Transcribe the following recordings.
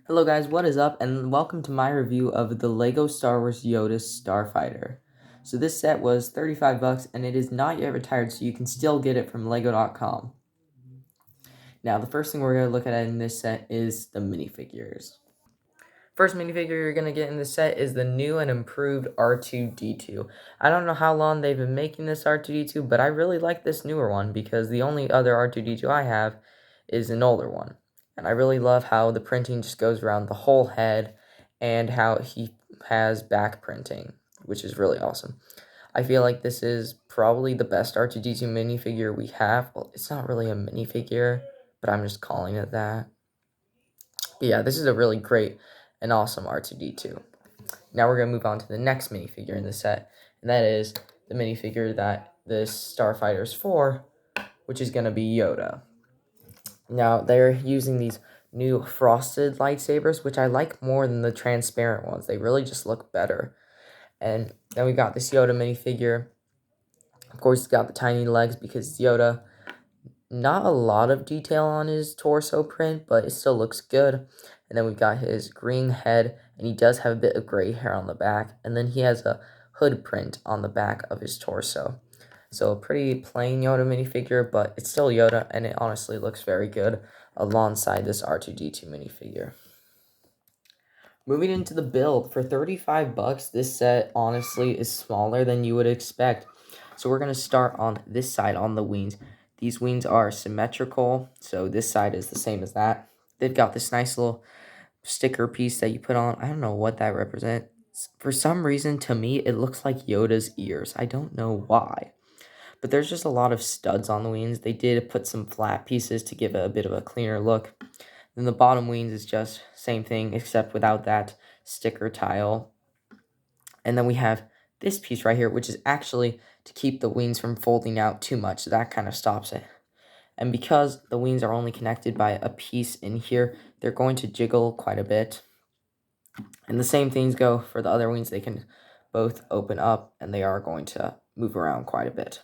Hello guys, what is up, and welcome to my review of the LEGO Star Wars Yoda Starfighter. So this set was 35 bucks, and it is not yet retired, so you can still get it from lego.com. Now, the first thing we're going to look at in this set is the minifigures. First minifigure you're going to get in this set is the new and improved R2-D2. I don't know how long they've been making this R2-D2, but I really like this newer one because the only other R2-D2 I have is an older one. And I really love how the printing just goes around the whole head and how he has back printing, which is really awesome. I feel like this is probably the best R2-D2 minifigure we have. Well, it's not really a minifigure, but I'm just calling it that. But yeah, this is a really great and awesome R2-D2. Now we're going to move on to the next minifigure in the set, and that is the minifigure that this Starfighter's for, which is going to be Yoda. Now, they're using these new frosted lightsabers, which I like more than the transparent ones. They really just look better. And then we got this Yoda minifigure. Of course, he's got the tiny legs because it's Yoda. Not a lot of detail on his torso print, but it still looks good. And then we've got his green head, and he does have a bit of gray hair on the back. And then he has a hood print on the back of his torso. So a pretty plain Yoda minifigure, but it's still Yoda, and it honestly looks very good alongside this R2-D2 minifigure. Moving into the build, for 35 bucks, this set honestly is smaller than you would expect. So we're going to start on this side on the wings. These wings are symmetrical, so this side is the same as that. They've got this nice little sticker piece that you put on. I don't know what that represents. For some reason, to me, it looks like Yoda's ears. I don't know why. But there's just a lot of studs on the wings. They did put some flat pieces to give it a bit of a cleaner look. Then the bottom wings is just same thing, except without that sticker tile. And then we have this piece right here, which is actually to keep the wings from folding out too much. So that kind of stops it. And because the wings are only connected by a piece in here, they're going to jiggle quite a bit. And the same things go for the other wings. They can both open up, and they are going to move around quite a bit.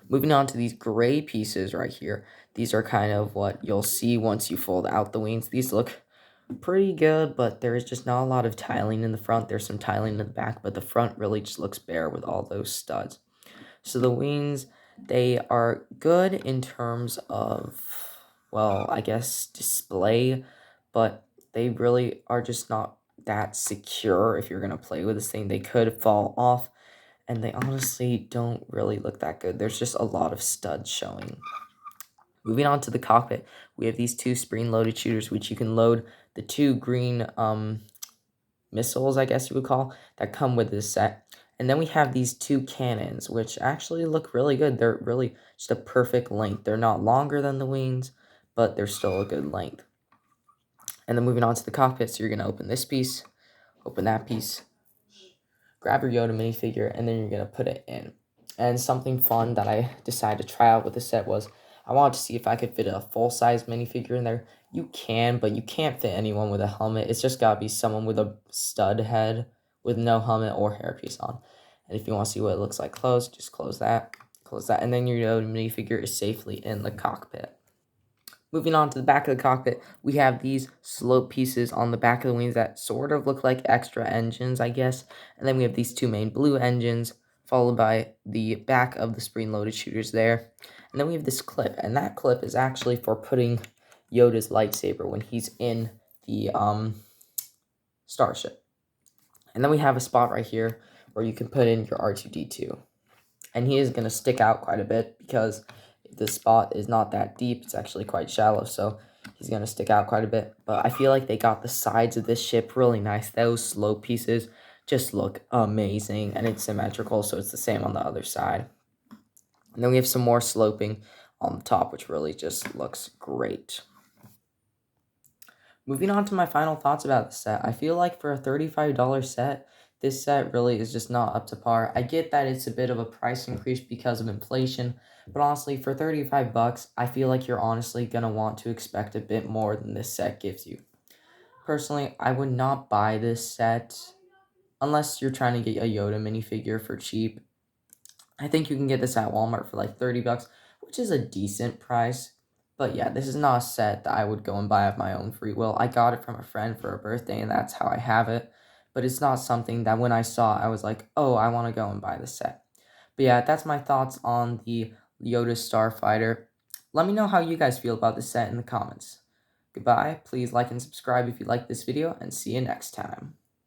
Moving on to these gray pieces right here. These are kind of what you'll see once you fold out the wings. These look pretty good, but there is just not a lot of tiling in the front. There's some tiling in the back, but the front really just looks bare with all those studs. So the wings, they are good in terms of, well, I guess display, but they really are just not that secure if you're going to play with this thing. They could fall off, and they honestly don't really look that good. There's just a lot of studs showing. Moving on to the cockpit, we have these two spring-loaded shooters, which you can load the two green missiles, I guess you would call, that come with this set. And then we have these two cannons, which actually look really good. They're really just a perfect length. They're not longer than the wings, but they're still a good length. And then moving on to the cockpit, so you're going to open this piece, open that piece, grab your Yoda minifigure, and then you're going to put it in. And something fun that I decided to try out with the set was I wanted to see if I could fit a full-size minifigure in there. You can, but you can't fit anyone with a helmet. It's just got to be someone with a stud head with no helmet or hairpiece on. And if you want to see what it looks like closed, just close that, and then your Yoda minifigure is safely in the cockpit. Moving on to the back of the cockpit, we have these slope pieces on the back of the wings that sort of look like extra engines, I guess. And then we have these two main blue engines, followed by the back of the spring-loaded shooters there. And then we have this clip, and that clip is actually for putting Yoda's lightsaber when he's in the starship. And then we have a spot right here where you can put in your R2-D2. And he is going to stick out quite a bit because the spot is not that deep. It's actually quite shallow, so he's going to stick out quite a bit. But I feel like they got the sides of this ship really nice. Those slope pieces just look amazing, and it's symmetrical, so it's the same on the other side. And then we have some more sloping on the top, which really just looks great. Moving on to my final thoughts about the set. I feel like for a $35 set, this set really is just not up to par. I get that it's a bit of a price increase because of inflation, but honestly, for 35 bucks, I feel like you're honestly going to want to expect a bit more than this set gives you. Personally, I would not buy this set unless you're trying to get a Yoda minifigure for cheap. I think you can get this at Walmart for like 30 bucks, which is a decent price, But yeah, this is not a set that I would go and buy of my own free will. I got it from a friend for a birthday, and that's how I have it. But it's not something that when I saw, I was like, oh, I want to go and buy the set. But yeah, that's my thoughts on the Yoda Starfighter. Let me know how you guys feel about this set in the comments. Goodbye. Please like and subscribe if you like this video, and see you next time.